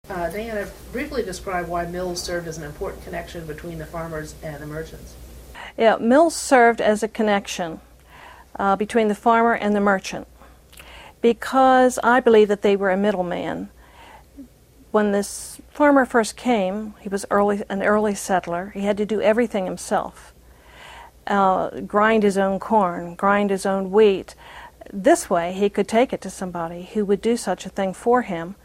Diana, briefly describe why mills served as an important connection between the farmers and the merchants. Yeah, mills served as a connection between the farmer and the merchant because I believe that they were a middleman. When this farmer first came, he was an early settler. He had to do everything himself. Grind his own corn, grind his own wheat. This way he could take it to somebody who would do such a thing for him.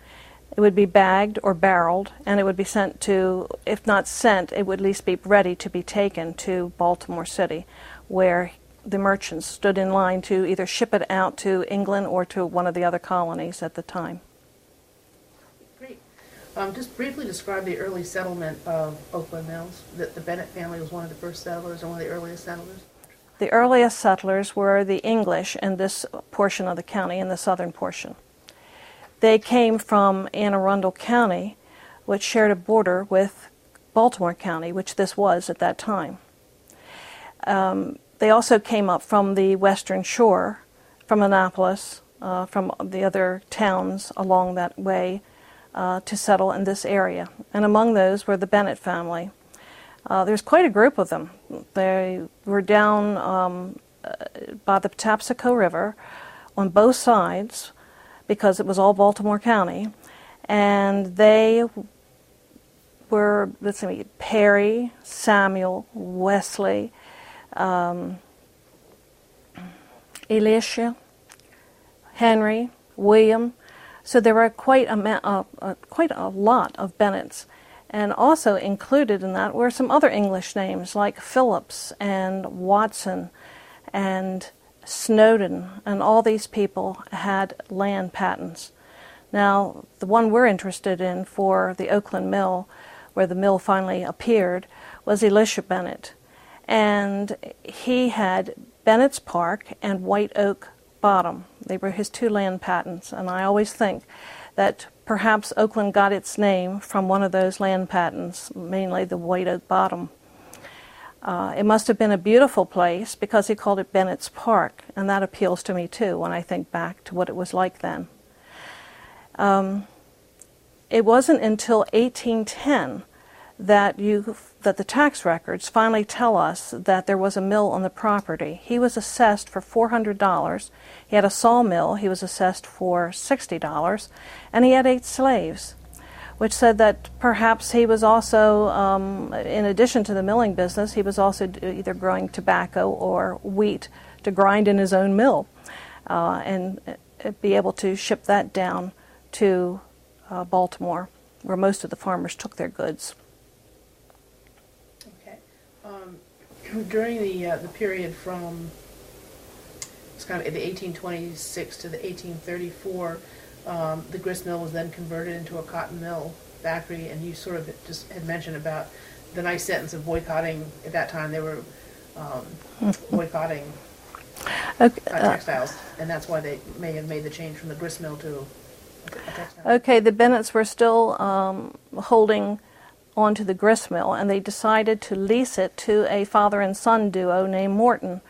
It would be bagged or barreled, and it would be sent to, if not sent, it would at least be ready to be taken to Baltimore City, where the merchants stood in line to either ship it out to England or to one of the other colonies at the time. Great. Just briefly describe the early settlement of Oakland Mills. The Bennett family was one of the first settlers and one of the earliest settlers. The earliest settlers were the English in this portion of the county, in the southern portion. They came from Anne Arundel County, which shared a border with Baltimore County, which this was at that time. They also came up from the western shore, from Annapolis, from the other towns along that way to settle in this area. And among those were the Bennett family. There's quite a group of them. They were down by the Patapsco River on both sides, because it was all Baltimore County, and they were, let's see, Perry, Samuel, Wesley, Elisha, Henry, William. So there were quite a lot of Bennetts. And also included in that were some other English names like Phillips and Watson and Snowden, and all these people had land patents. Now, the one we're interested in for the Oakland Mill, where the mill finally appeared, was Elisha Bennett. And he had Bennett's Park and White Oak Bottom. They were his two land patents, and I always think that perhaps Oakland got its name from one of those land patents, mainly the White Oak Bottom. It must have been a beautiful place because he called it Bennett's Park, and that appeals to me too when I think back to what it was like then. It wasn't until 1810 that the tax records finally tell us that there was a mill on the property. He was assessed for $400. He had a sawmill. He was assessed for $60, and he had 8 slaves, which said that perhaps he was also, in addition to the milling business, he was also either growing tobacco or wheat to grind in his own mill and be able to ship that down to Baltimore, where most of the farmers took their goods. Okay. During the period from, it's kind of the 1826 to the 1834, the grist mill was then converted into a cotton mill factory, and you sort of just had mentioned about the nice sentence of boycotting. At that time, they were boycotting textiles, and that's why they may have made the change from the grist mill to a textile. Okay, the Bennetts were still holding on to the grist mill, and they decided to lease it to a father and son duo named Morton.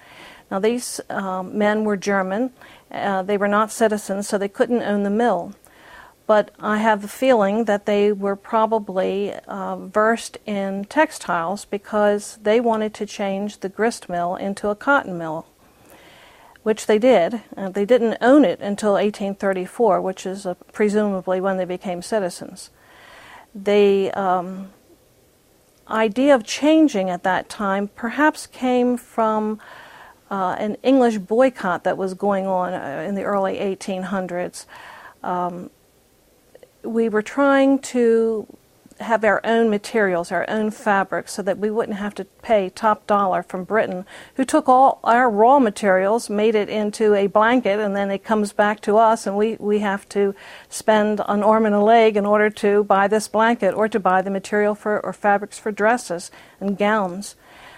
Now, these men were German. They were not citizens, so they couldn't own the mill. But I have the feeling that they were probably versed in textiles because they wanted to change the grist mill into a cotton mill, which they did. They didn't own it until 1834, which is presumably when they became citizens. The idea of changing at that time perhaps came from an English boycott that was going on in the early 1800s. We were trying to have our own materials, our own fabrics, so that we wouldn't have to pay top dollar from Britain, who took all our raw materials, made it into a blanket, and then it comes back to us, and we have to spend an arm and a leg in order to buy this blanket or to buy the material for or fabrics for dresses and gowns.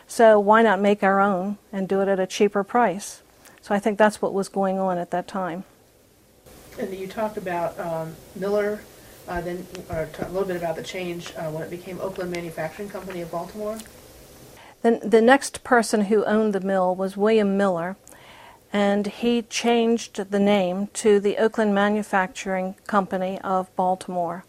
So why not make our own and do it at a cheaper price? So I think that's what was going on at that time. And you talked about Miller, a little bit about the change when it became Oakland Manufacturing Company of Baltimore. Then the next person who owned the mill was William Miller, and he changed the name to the Oakland Manufacturing Company of Baltimore.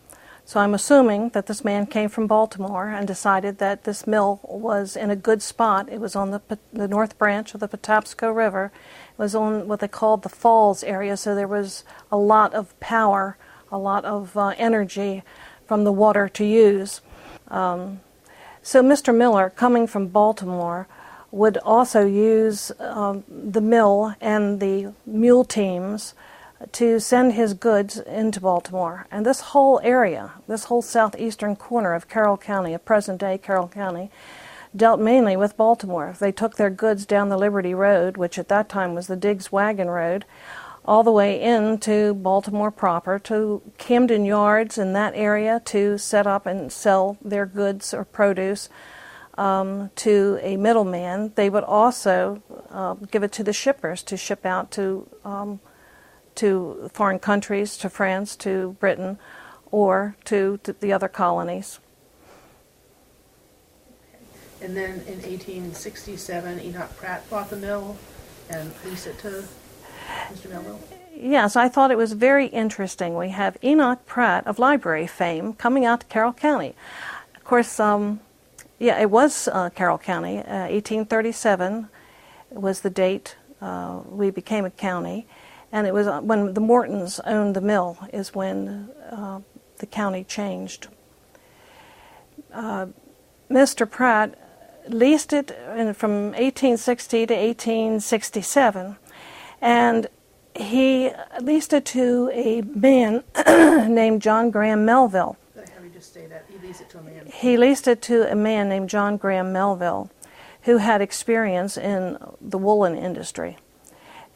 So I'm assuming that this man came from Baltimore and decided that this mill was in a good spot. It was on the north branch of the Patapsco River. It was on what they called the falls area, so there was a lot of power, a lot of energy from the water to use. So Mr. Miller, coming from Baltimore, would also use the mill and the mule teams to send his goods into Baltimore. And this whole area, this whole southeastern corner of Carroll County, of present-day Carroll County, dealt mainly with Baltimore. They took their goods down the Liberty Road, which at that time was the Diggs Wagon Road, all the way into Baltimore proper, to Camden Yards in that area to set up and sell their goods or produce to a middleman. They would also give it to the shippers to ship out to foreign countries, to France, to Britain, or to the other colonies. And then in 1867, Enoch Pratt bought the mill and leased it to Mr. Melville. Yes, I thought it was very interesting. We have Enoch Pratt of library fame coming out to Carroll County. Of course, it was Carroll County. 1837 was the date we became a county. And it was when the Mortons owned the mill is when the county changed. Mr. Pratt leased it from 1860 to 1867, and he leased it to a man named John Graham Melville. How do you just say that? He leased it to a man. He leased it to a man named John Graham Melville, who had experience in the woolen industry.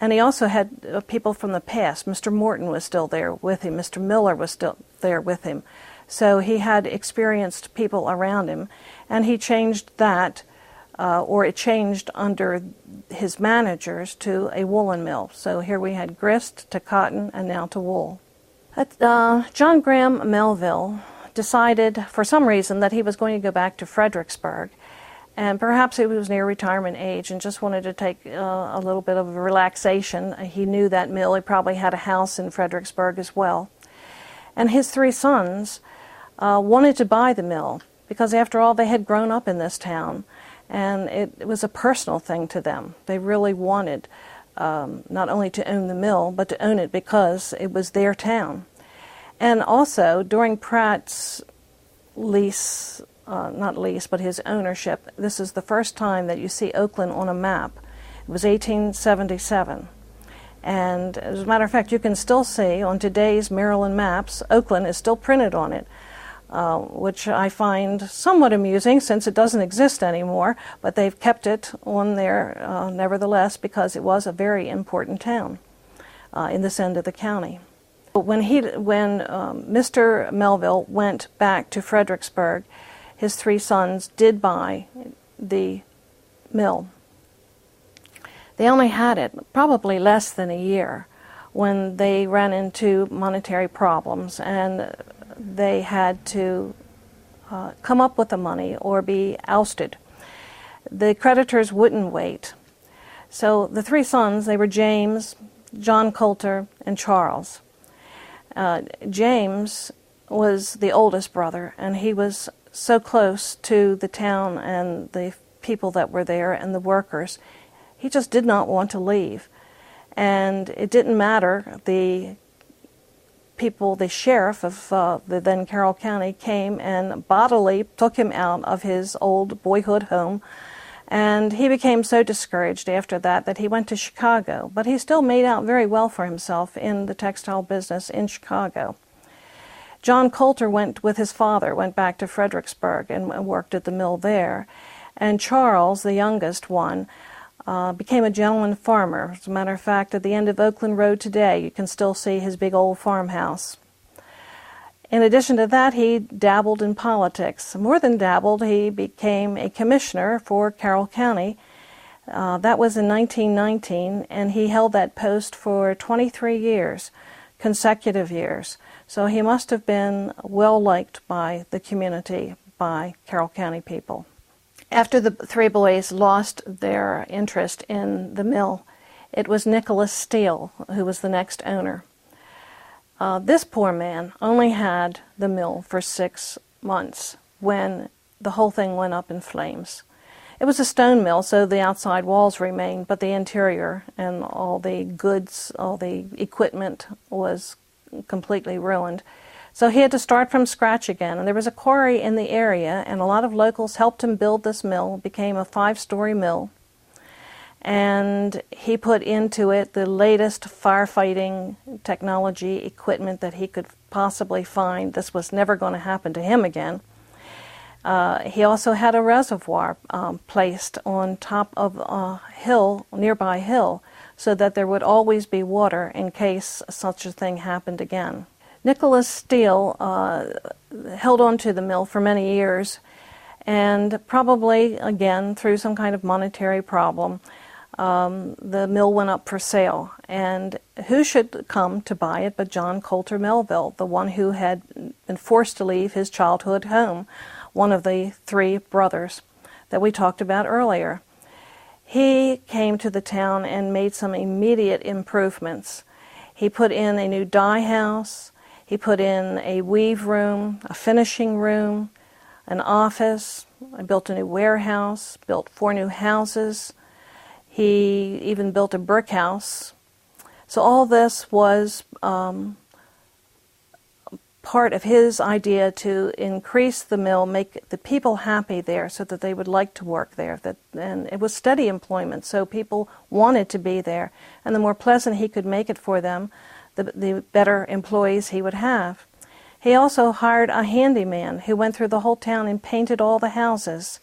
And he also had people from the past. Mr. Morton was still there with him. Mr. Miller was still there with him. So he had experienced people around him. And he changed that, or it changed under his managers, to a woolen mill. So here we had grist to cotton and now to wool. John Graham Melville decided for some reason that he was going to go back to Fredericksburg. And perhaps he was near retirement age and just wanted to take a little bit of a relaxation. He knew that mill. He probably had a house in Fredericksburg as well. And his three sons wanted to buy the mill because, after all, they had grown up in this town. And it was a personal thing to them. They really wanted not only to own the mill, but to own it because it was their town. And also, during Pratt's lease, not lease, but his ownership, this is the first time that you see Oakland on a map. It was 1877. And as a matter of fact, you can still see on today's Maryland maps, Oakland is still printed on it, which I find somewhat amusing since it doesn't exist anymore, but they've kept it on there nevertheless because it was a very important town in this end of the county. When Mr. Melville went back to Fredericksburg, his three sons did buy the mill. They only had it probably less than a year when they ran into monetary problems and they had to come up with the money or be ousted. The creditors wouldn't wait. So the three sons, they were James, John Coulter, and Charles. James was the oldest brother, and he was so close to the town and the people that were there and the workers. He just did not want to leave. And it didn't matter. The people, the sheriff of the then Carroll County came and bodily took him out of his old boyhood home. And he became so discouraged after that that he went to Chicago. But he still made out very well for himself in the textile business in Chicago. John Coulter went with his father, went back to Fredericksburg and worked at the mill there. And Charles, the youngest one, became a gentleman farmer. As a matter of fact, at the end of Oakland Road today, you can still see his big old farmhouse. In addition to that, he dabbled in politics. More than dabbled, he became a commissioner for Carroll County. That was in 1919, and he held that post for 23 years, consecutive years. So he must have been well liked by the community, by Carroll County people. After the three boys lost their interest in the mill, it was Nicholas Steele who was the next owner. This poor man only had the mill for 6 months when the whole thing went up in flames. It was a stone mill, so the outside walls remained, but the interior and all the goods, all the equipment was completely ruined. So he had to start from scratch again, and there was a quarry in the area, and a lot of locals helped him build this mill. It became a 5-story mill, and he put into it the latest firefighting technology equipment that he could possibly find. This was never going to happen to him again. He also had a reservoir placed on top of a hill, nearby hill, so that there would always be water in case such a thing happened again. Nicholas Steele held on to the mill for many years, and probably, again, through some kind of monetary problem, the mill went up for sale. And who should come to buy it but John Coulter Melville, the one who had been forced to leave his childhood home, one of the 3 brothers that we talked about earlier. He came to the town and made some immediate improvements. He put in a new dye house, he put in a weave room, a finishing room, an office. I built a new warehouse, built 4 new houses. He even built a brick house. So all this was part of his idea to increase the mill, make the people happy there so that they would like to work there. And it was steady employment, so people wanted to be there. And the more pleasant he could make it for them, the better employees he would have. He also hired a handyman who went through the whole town and painted all the houses.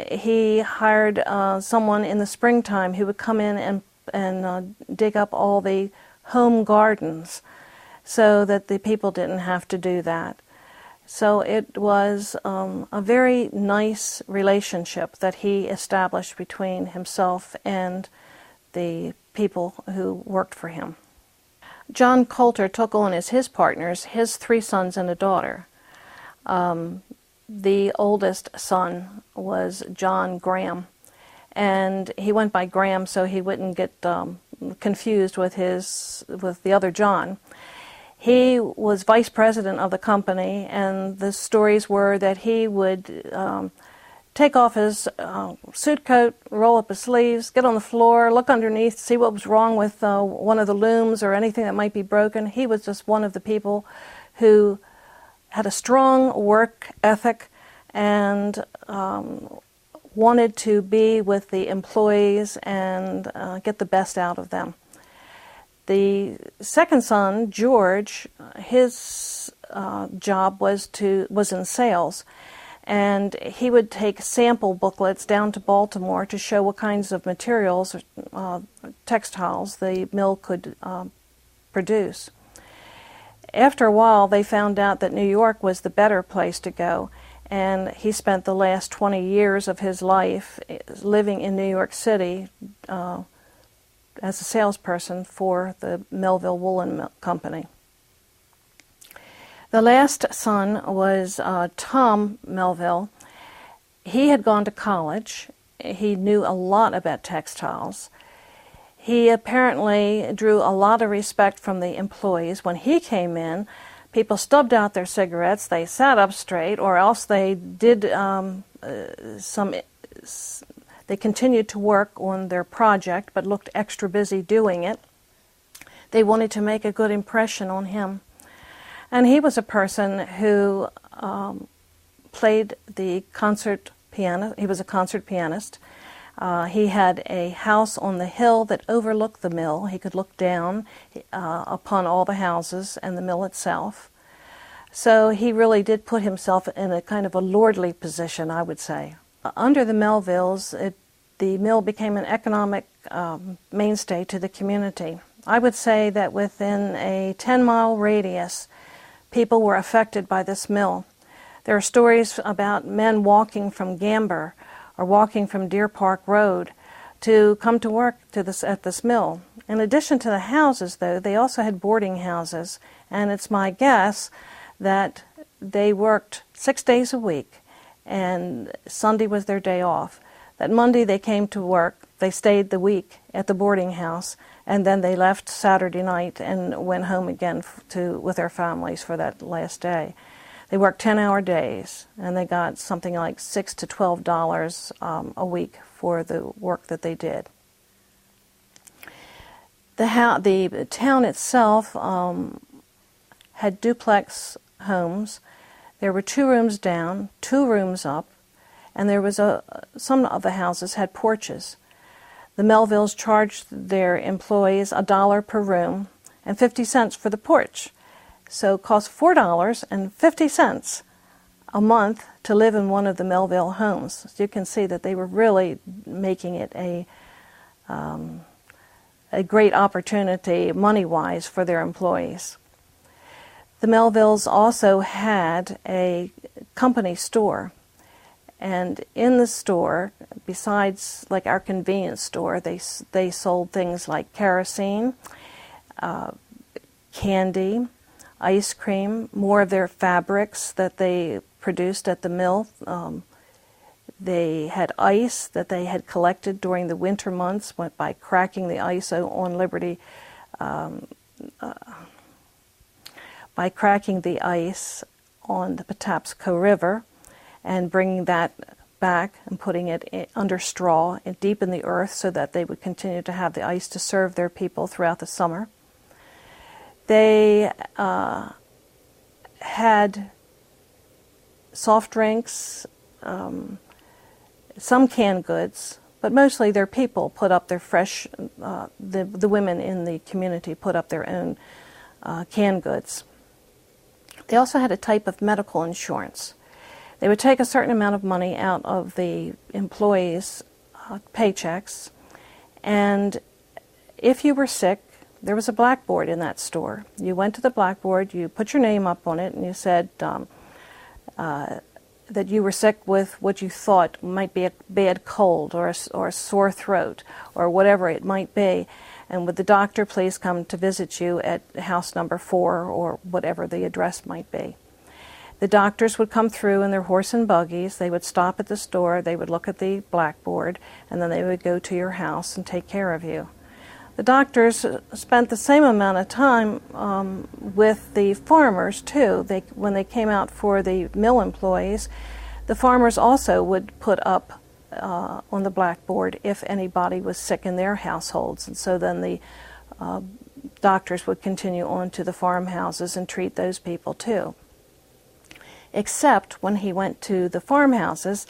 He hired someone in the springtime who would come in and dig up all the home gardens so that the people didn't have to do that. So it was a very nice relationship that he established between himself and the people who worked for him. John Coulter took on as his partners his 3 sons and a daughter. The oldest son was John Graham, and he went by Graham so he wouldn't get confused with the other John. He was vice president of the company, and the stories were that he would take off his suit coat, roll up his sleeves, get on the floor, look underneath, see what was wrong with one of the looms or anything that might be broken. He was just one of the people who had a strong work ethic and wanted to be with the employees and get the best out of them. The second son, George, his job was in sales, and he would take sample booklets down to Baltimore to show what kinds of materials, textiles, the mill could produce. After a while, they found out that New York was the better place to go, and he spent the last 20 years of his life living in New York City as a salesperson for the Melville Woolen Company. The last son was Tom Melville. He had gone to college. He knew a lot about textiles. He apparently drew a lot of respect from the employees. When he came in, people stubbed out their cigarettes, they sat up straight, or else they did they continued to work on their project but looked extra busy doing it. They wanted to make a good impression on him. And he was a person who played the concert piano. He was a concert pianist. He had a house on the hill that overlooked the mill. He could look down upon all the houses and the mill itself. So he really did put himself in a kind of a lordly position, I would say. Under the Melvilles, the mill became an economic mainstay to the community. I would say that within a 10-mile radius, people were affected by this mill. There are stories about men walking from Gamber or walking from Deer Park Road to come to work at this mill. In addition to the houses, though, they also had boarding houses, and it's my guess that they worked 6 days a week, and Sunday was their day off. That Monday they came to work, they stayed the week at the boarding house, and then they left Saturday night and went home again with their families for that last day. They worked 10-hour days, and they got something like $6 to $12 a week for the work that they did. The town itself had duplex homes. There were 2 rooms down, 2 rooms up, and there was some of the houses had porches. The Melvilles charged their employees $1 per room and 50 cents for the porch. So it cost $4.50 a month to live in one of the Melville homes. So you can see that they were really making it a great opportunity money-wise for their employees. The Melvilles also had a company store. And in the store, besides like our convenience store, they sold things like kerosene, candy, ice cream, more of their fabrics that they produced at the mill. They had ice that they had collected during the winter months by cracking the ice on Liberty, by cracking the ice on the Patapsco River and bringing that back and putting it under straw and deep in the earth so that they would continue to have the ice to serve their people throughout the summer. They had soft drinks, some canned goods, but mostly their people put up their fresh, the women in the community put up their own canned goods. They also had a type of medical insurance. They would take a certain amount of money out of the employees' paychecks, and if you were sick, there was a blackboard in that store. You went to the blackboard, you put your name up on it, and you said that you were sick with what you thought might be a bad cold or a sore throat or whatever it might be. And would the doctor please come to visit you at house number 4 or whatever the address might be. The doctors would come through in their horse and buggies. They would stop at the store, they would look at the blackboard, and then they would go to your house and take care of you. The doctors spent the same amount of time with the farmers, too. When they came out for the mill employees, the farmers also would put up on the blackboard if anybody was sick in their households. And so then the doctors would continue on to the farmhouses and treat those people, too. Except when he went to the farmhouses,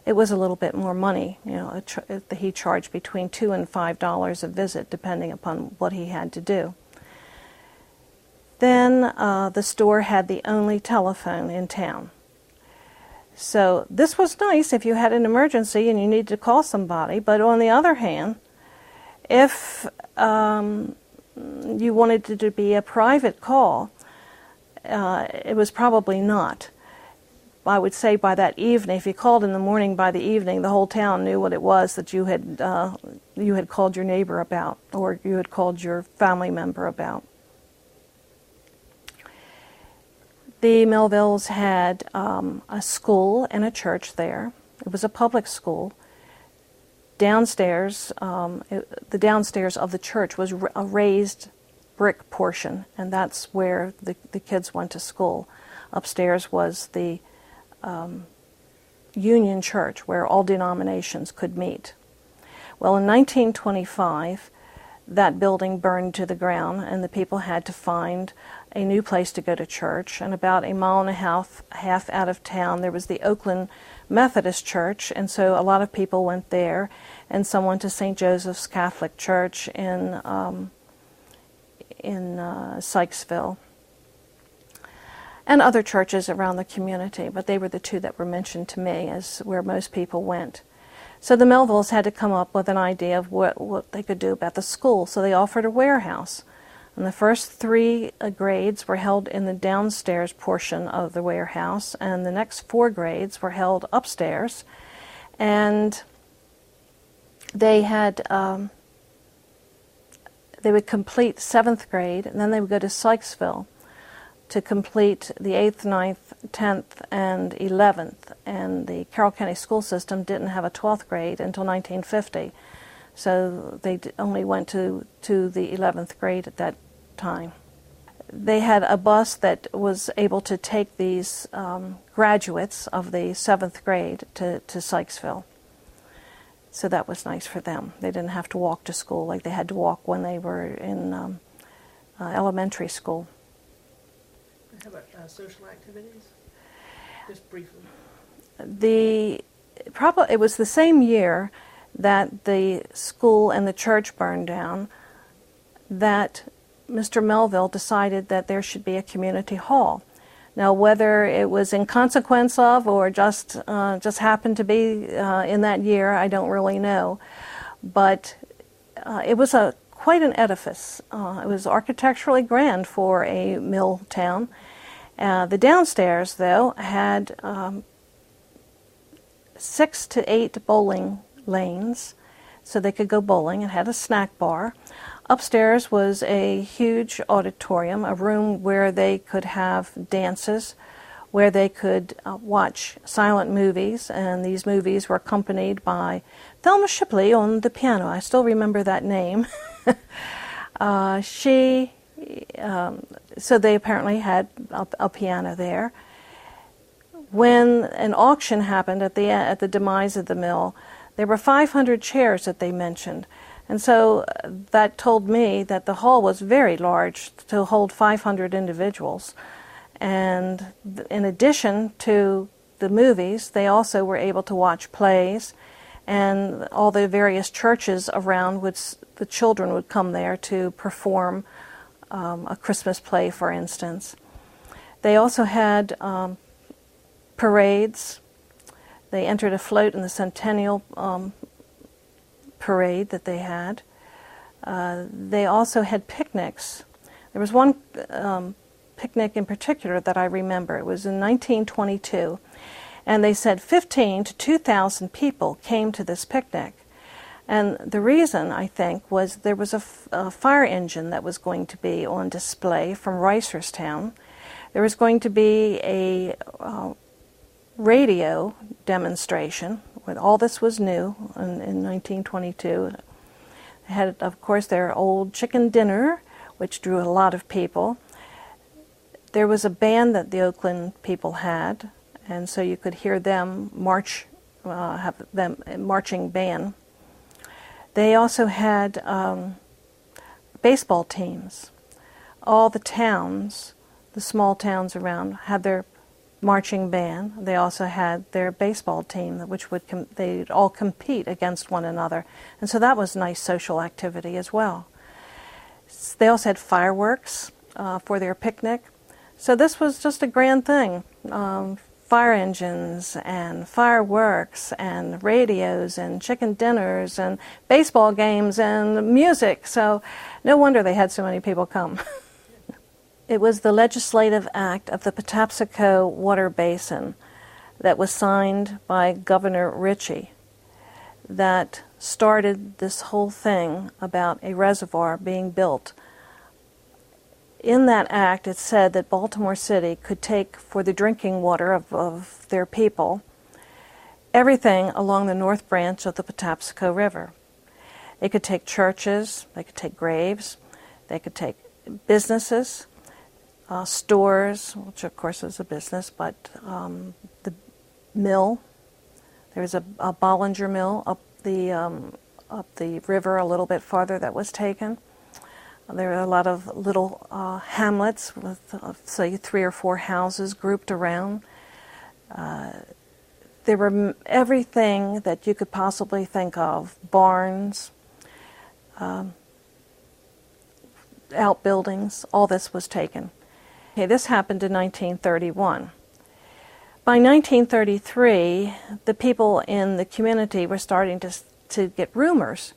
it was a little bit more money. You know, he charged between $2 and $5 a visit, depending upon what he had to do. Then the store had the only telephone in town. So this was nice if you had an emergency and you needed to call somebody, but on the other hand, if you wanted it to be a private call, it was probably not. I would say by that evening, if you called in the morning, by the evening, the whole town knew what it was that you had called your neighbor about, or you had called your family member about. The Melvilles had a school and a church there. It was a public school. Downstairs, the downstairs of the church was a raised brick portion, and that's where the kids went to school. Upstairs was the Union Church, where all denominations could meet. Well, in 1925, that building burned to the ground, and the people had to find a new place to go to church. And about a mile and a half out of town, there was the Oakland Methodist Church, and so a lot of people went there, and some went to St. Joseph's Catholic Church in Sykesville, and other churches around the community, but they were the 2 that were mentioned to me as where most people went. So the Melvilles had to come up with an idea of what they could do about the school, so they offered a warehouse. And the first 3 grades were held in the downstairs portion of the warehouse, and the next 4 grades were held upstairs. And they had they would complete 7th grade, and then they would go to Sykesville to complete the 8th, 9th, 10th, and 11th. And the Carroll County school system didn't have a 12th grade until 1950. so they only went to the 11th grade at that time. They had a bus that was able to take these graduates of the 7th grade to Sykesville. So that was nice for them. They didn't have to walk to school like they had to walk when they were in elementary school. How about social activities? Just briefly. It was the same year that the school and the church burned down that Mr. Melville decided that there should be a community hall. Now, whether it was in consequence of or just happened to be in that year, I don't really know. But it was quite an edifice. It was architecturally grand for a mill town. The downstairs, though, had 6 to 8 bowling lanes, so they could go bowling. It had a snack bar. Upstairs was a huge auditorium, a room where they could have dances, where they could watch silent movies, and these movies were accompanied by Thelma Shipley on the piano. I still remember that name. So they apparently had a piano there. When an auction happened at the demise of the mill, there were 500 chairs that they mentioned. And so that told me that the hall was very large to hold 500 individuals. And in addition to the movies, they also were able to watch plays, and all the various churches around, the children would come there to perform a Christmas play, for instance. They also had parades. They entered a float in the Centennial parade that they had. They also had picnics. There was one picnic in particular that I remember. It was in 1922, and they said 15 to 2,000 people came to this picnic. And the reason, I think, was there was a fire engine that was going to be on display from Reisterstown. There was going to be a radio demonstration. When all this was new in 1922. They had, of course, their old chicken dinner, which drew a lot of people. There was a band that the Oakland people had, and so you could hear them march, have them marching band. They also had baseball teams. All the towns, the small towns around, had their marching band. They also had their baseball team, which they'd all compete against one another, and so that was nice social activity as well. They also had fireworks for their picnic, so this was just a grand thing. Fire engines and fireworks and radios and chicken dinners and baseball games and music, so no wonder they had so many people come. It was the legislative act of the Patapsco Water Basin that was signed by Governor Ritchie that started this whole thing about a reservoir being built. In that act, it said that Baltimore City could take for the drinking water of their people everything along the north branch of the Patapsco River. They could take churches, they could take graves, they could take businesses, stores, which of course is a business, but the mill. There was a Bollinger Mill up the river a little bit farther that was taken. There were a lot of little hamlets with, say, 3 or 4 houses grouped around. There were everything that you could possibly think of, barns, outbuildings, all this was taken. Okay, this happened in 1931. By 1933, the people in the community were starting to get rumors.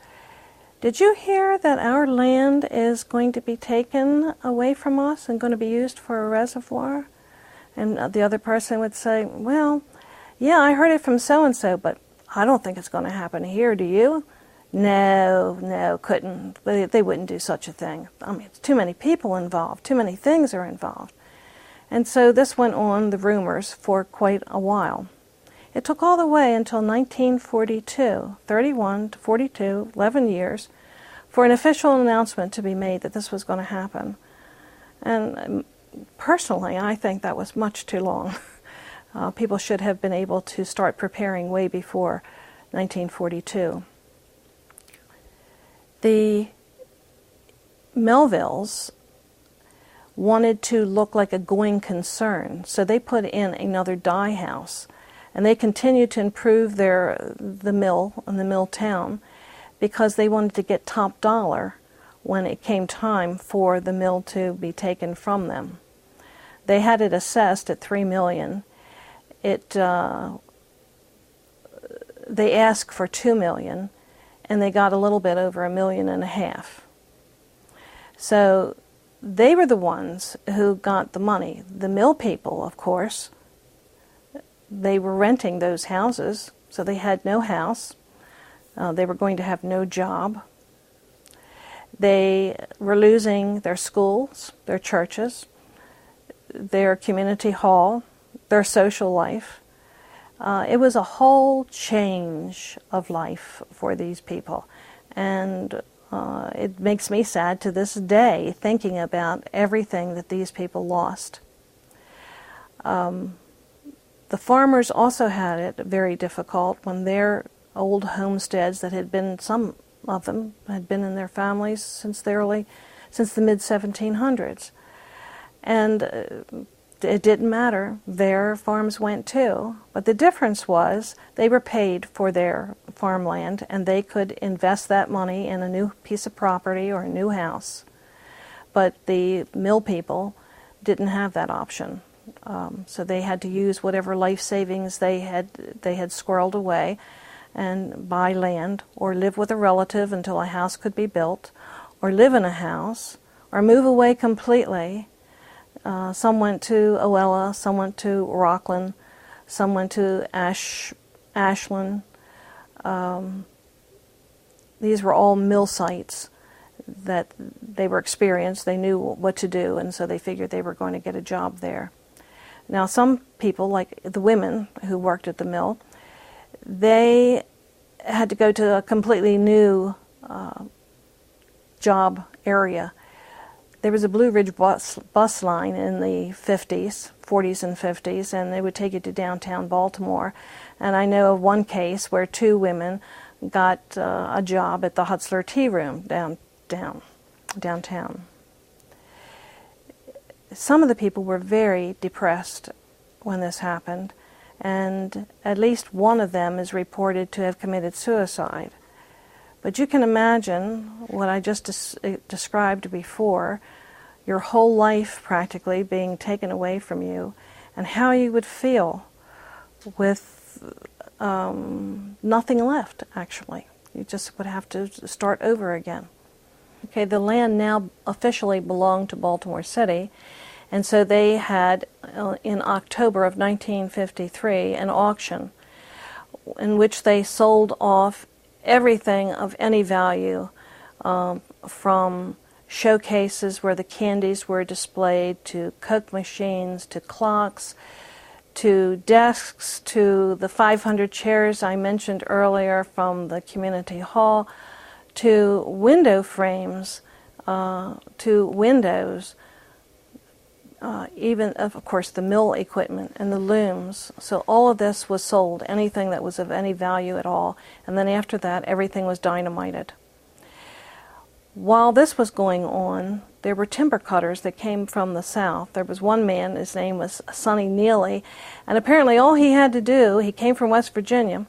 Did you hear that our land is going to be taken away from us and going to be used for a reservoir? And the other person would say, well, yeah, I heard it from so-and-so, but I don't think it's going to happen here, do you? No, couldn't. They wouldn't do such a thing. I mean, it's too many people involved. Too many things are involved. And so this went on, the rumors, for quite a while. It took all the way until 1942, 31 to 42, 11 years, for an official announcement to be made that this was going to happen. And personally, I think that was much too long. People should have been able to start preparing way before 1942. The Melvilles wanted to look like a going concern, so they put in another dye house, and they continued to improve the mill and the mill town because they wanted to get top dollar when it came time for the mill to be taken from them. They had it assessed at $3 million. They asked for $2 million, and they got a little bit over $1.5 million. So they were the ones who got the money. The mill people, of course, they were renting those houses, so they had no house. They were going to have no job. They were losing their schools, their churches, their community hall, their social life. It was a whole change of life for these people. And it makes me sad to this day thinking about everything that these people lost. The farmers also had it very difficult when their old homesteads that had been, some of them had been in their families since the mid-1700s. And it didn't matter. Their farms went too. But the difference was they were paid for their farmland and they could invest that money in a new piece of property or a new house. But the mill people didn't have that option. So they had to use whatever life savings they had squirreled away and buy land or live with a relative until a house could be built, or live in a house, or move away completely. Some went to Oella, some went to Rockland, some went to Ashland. These were all mill sites that they were experienced. They knew what to do, and so they figured they were going to get a job there. Now, some people, like the women who worked at the mill, they had to go to a completely new job area. There was a Blue Ridge bus line in the 40s and 50s, and they would take you to downtown Baltimore. And I know of one case where two women got a job at the Hutzler Tea Room downtown. Some of the people were very depressed when this happened, and at least one of them is reported to have committed suicide. But you can imagine what I just described before, your whole life practically being taken away from you, and how you would feel with nothing left, actually. You just would have to start over again. Okay, the land now officially belonged to Baltimore City, and so they had, in October of 1953, an auction in which they sold off everything of any value, from showcases where the candies were displayed, to Coke machines, to clocks, to desks, to the 500 chairs I mentioned earlier from the community hall, to window frames, to windows, even, of course, the mill equipment and the looms. So all of this was sold, anything that was of any value at all. And then after that, everything was dynamited. While this was going on, there were timber cutters that came from the south. There was one man, his name was Sonny Neely, and apparently all he had to do, he came from West Virginia,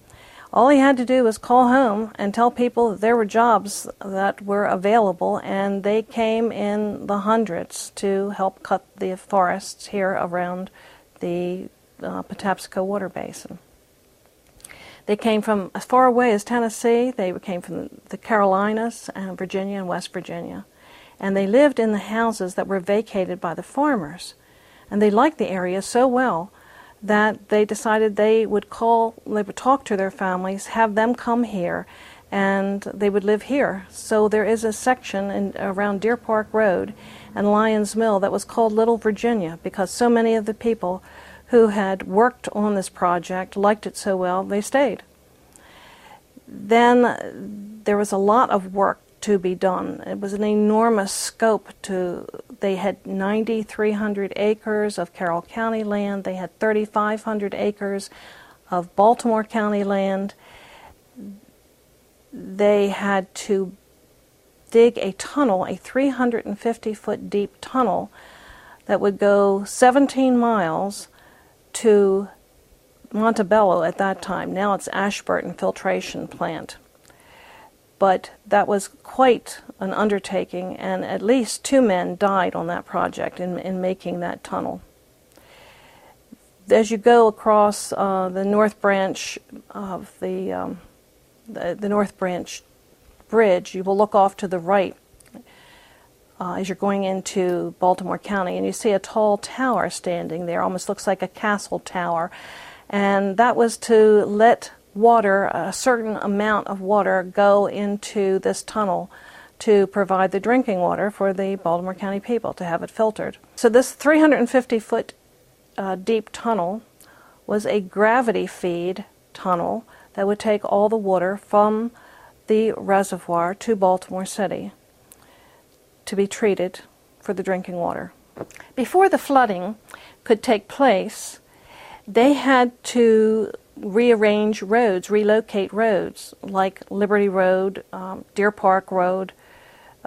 all he had to do was call home and tell people that there were jobs that were available, and they came in the hundreds to help cut the forests here around the Patapsco Water Basin. They came from as far away as Tennessee. They came from the Carolinas and Virginia and West Virginia. And they lived in the houses that were vacated by the farmers. And they liked the area so well that they decided they would talk to their families, have them come here, and they would live here. So there is a section around Deer Park Road and Lyons Mill that was called Little Virginia, because so many of the people who had worked on this project liked it so well, they stayed. Then there was a lot of work to be done. It was an enormous scope they had 9,300 acres of Carroll County land, they had 3,500 acres of Baltimore County land. They had to dig a tunnel, a 350-foot deep tunnel that would go 17 miles to Montebello at that time. Now it's Ashburton Filtration Plant. But that was quite an undertaking, and at least 2 men died on that project in making that tunnel. As you go across the North Branch of the North Branch Bridge, you will look off to the right as you're going into Baltimore County, and you see a tall tower standing there, almost looks like a castle tower. And that was to let water, a certain amount of water, go into this tunnel to provide the drinking water for the Baltimore County people, to have it filtered. So this 350-foot deep tunnel was a gravity feed tunnel that would take all the water from the reservoir to Baltimore City to be treated for the drinking water. Before the flooding could take place, they had to rearrange roads, relocate roads, like Liberty Road, Deer Park Road,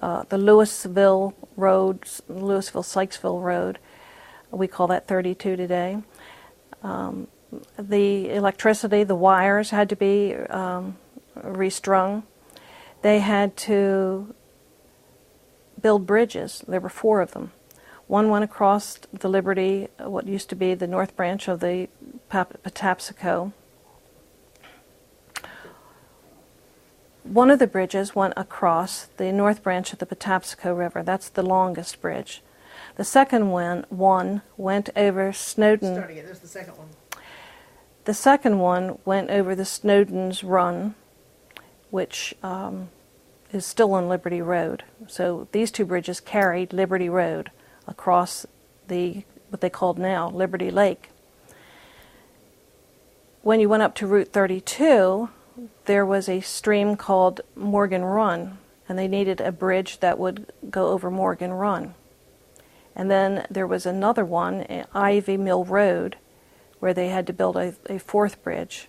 the Louisville Road, Louisville-Sykesville Road. We call that 32 today. The electricity, the wires had to be restrung. They had to build bridges. There were 4 of them. One went across the Liberty, what used to be the North Branch of the Patapsco. One of the bridges went across the North Branch of the Patapsco River. That's the longest bridge. The second one went over Snowden. Starting it, there's the second one. The second one went over the Snowden's Run, which is still on Liberty Road. So these 2 bridges carried Liberty Road across what they called now Liberty Lake. When you went up to Route 32, there was a stream called Morgan Run, and they needed a bridge that would go over Morgan Run. And then there was another one, Ivy Mill Road, where they had to build a 4th bridge.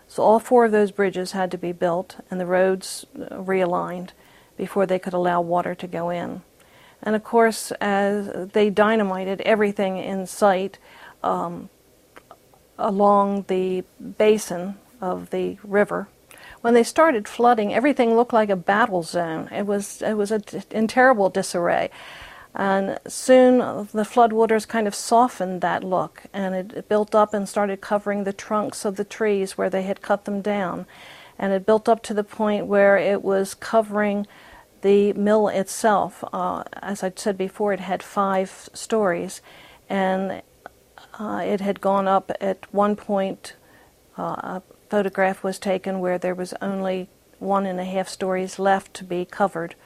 So all 4 of those bridges had to be built and the roads realigned before they could allow water to go in. And of course, as they dynamited everything in sight along the basin of the river. When they started flooding, everything looked like a battle zone. It was in terrible disarray. And soon the floodwaters kind of softened that look, and it built up and started covering the trunks of the trees where they had cut them down. And it built up to the point where it was covering the mill itself. As I said before, it had 5 stories, and it had gone up at one point. A photograph was taken where there was only 1.5 stories left to be covered.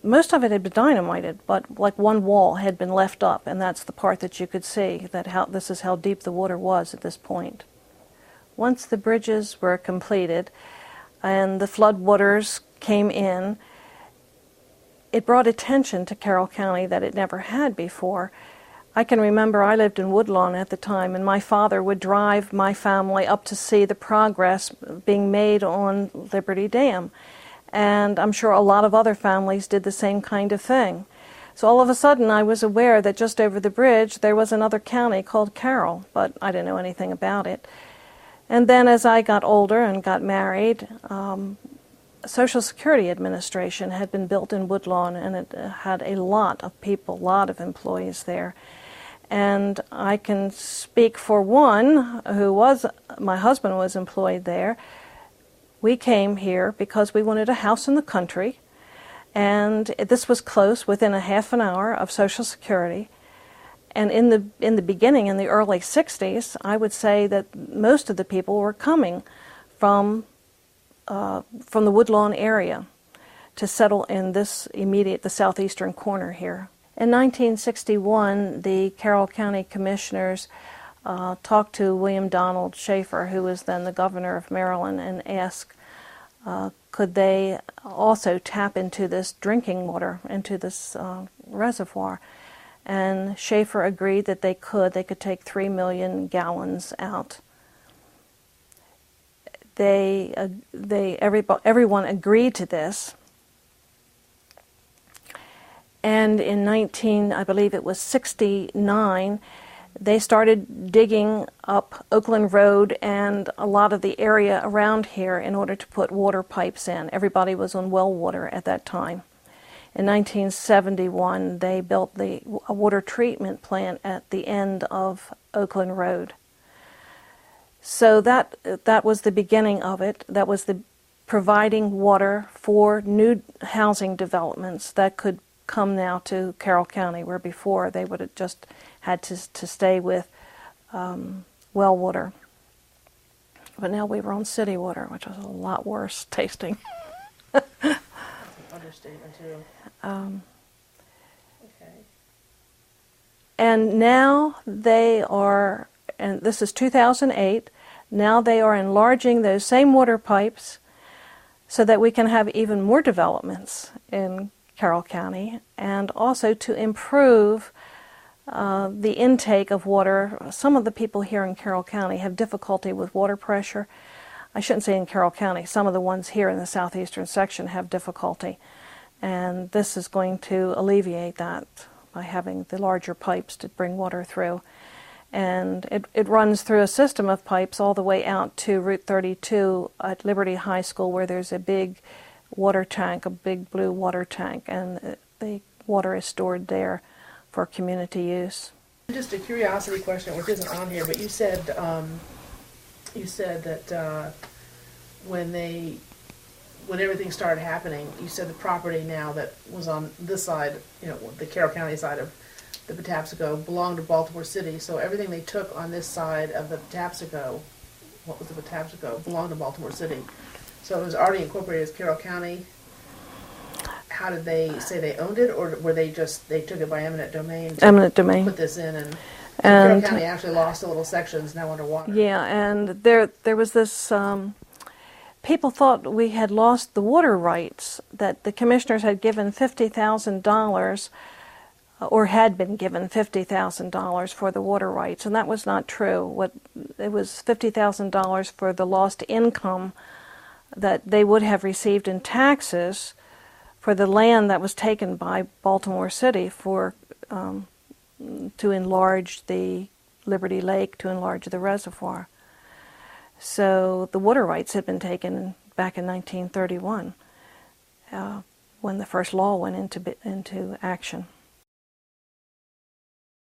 Most of it had been dynamited, but like one wall had been left up, and that's the part that you could see, this is how deep the water was at this point. Once the bridges were completed and the floodwaters came in, it brought attention to Carroll County that it never had before. I can remember I lived in Woodlawn at the time, and my father would drive my family up to see the progress being made on Liberty Dam. And I'm sure a lot of other families did the same kind of thing. So all of a sudden I was aware that just over the bridge there was another county called Carroll, but I didn't know anything about it. And then as I got older and got married, Social Security Administration had been built in Woodlawn, and it had a lot of people, a lot of employees there. And I can speak for one my husband was employed there. We came here because we wanted a house in the country, and this was close, within a half an hour of Social Security. And in the beginning, in the early 60s, I would say that most of the people were coming from the Woodlawn area to settle in the southeastern corner here. In 1961, the Carroll County Commissioners talked to William Donald Schaefer, who was then the governor of Maryland, and asked could they also tap into this drinking water, into this reservoir. And Schaefer agreed that they could. They could take 3 million gallons out. Everyone agreed to this. And in I believe it was 69, they started digging up Oakland Road and a lot of the area around here in order to put water pipes in. Everybody was on well water at that time. In 1971, they built a water treatment plant at the end of Oakland Road. So that was the beginning of it. That was the providing water for new housing developments that could come now to Carroll County, where before they would have just had to stay with well water. But now we were on city water, which was a lot worse tasting. That's an understatement too. Okay. And now they are, and this is 2008, now they are enlarging those same water pipes so that we can have even more developments in Carroll County, and also to improve the intake of water. Some of the people here in Carroll County have difficulty with water pressure. I shouldn't say in Carroll County. Some of the ones here in the southeastern section have difficulty. And this is going to alleviate that by having the larger pipes to bring water through. And it runs through a system of pipes all the way out to Route 32 at Liberty High School, where there's a big water tank, a big blue water tank, and the water is stored there for community use. Just a curiosity question, which isn't on here, but you said that when everything started happening, you said the property now that was on this side, the Carroll County side of the Patapsco, belonged to Baltimore City. So everything they took on this side of the Patapsco, belonged to Baltimore City. So it was already incorporated as Carroll County. How did they say they owned it, or were they took it by eminent domain? Eminent domain. Put this in, and so Carroll County actually lost a little sections now underwater. Yeah, and there was this. People thought we had lost the water rights, that the commissioners had given $50,000, or had been given $50,000 for the water rights, and that was not true. It was $50,000 for the lost income that they would have received in taxes for the land that was taken by Baltimore City to enlarge the Liberty Lake, to enlarge the reservoir. So the water rights had been taken back in 1931 when the first law went into action.